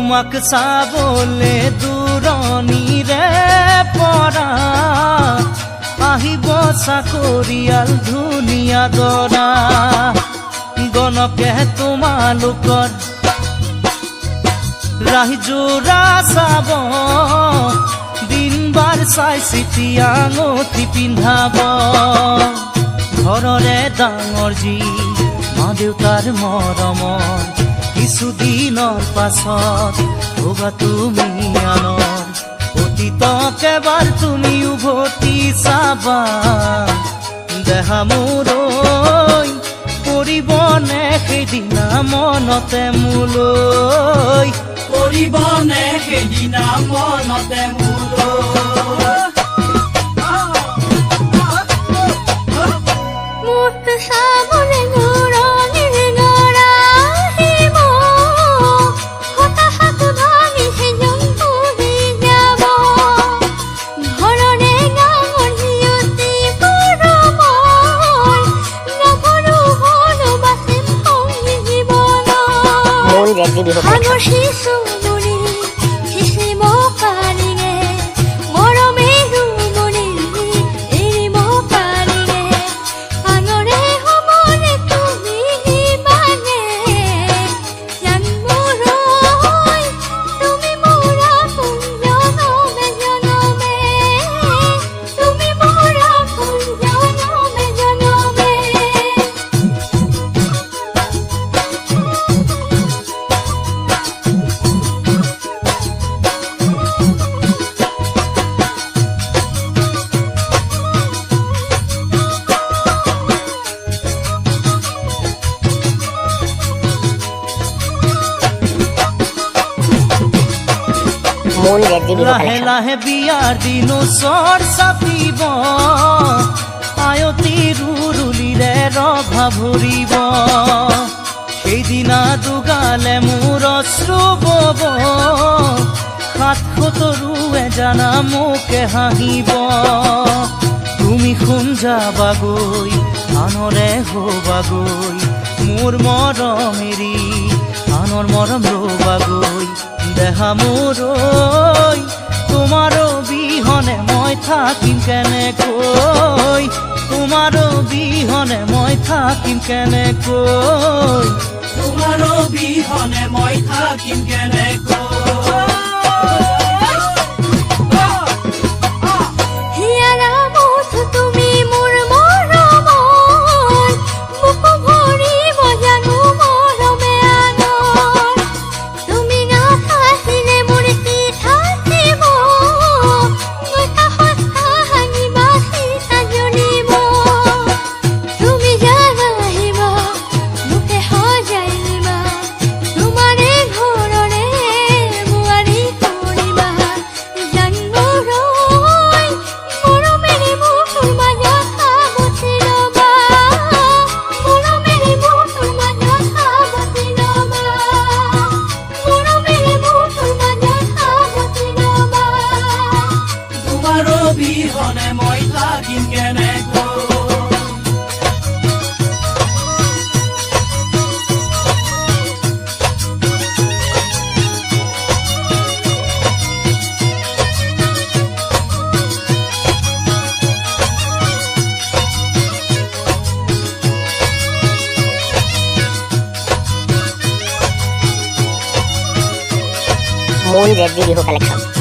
তোমাক চাবলে দূৰণিৰে পৰা আহিব চাকৰিয়াল ধুনীয়া দৰা গণকে তোমালোকৰ ৰাহিজোৰা চাব দিন বাৰ চাই চিঠি আঙুঠি পিন্ধাব ঘৰৰে ডাঙৰ যি মা দেউতাৰ মৰমৰ কিছুদিনৰ পাছত হবা তুমি আনৰ অতীতক এবাৰ তুমি উভতি চাবা দেহা মোৰৈ পৰিবনে সেইদিনা মনতে মোলৈ পৰিবনে সেইদিনা মনতে মোলৈ লাহে লাহে বিয়াৰ দিন ওচৰ চাপিব আয়তী ৰুৰুলিৰে ৰভা ভৰিব সেইদিনা দুগালে মোৰ অশ্ৰু বব সাত সতৰুৱে জানা মোকে হাঁহিব তুমি শুন যাবাগৈ আনৰে হবাগৈ মোৰ মৰম এৰি আনৰ মৰম ৰবাগৈ দেহা মোৰৈ তোমাৰ বিহনে মই থাকিম কেনেকৈ তোমাৰ বিহনে মই থাকিম কেনেকৈ তোমাৰ বিহনে মই থাকিম কেনেকৈ বিহনে মই থাকিম কেনেকৈ Moon Red Video Collection.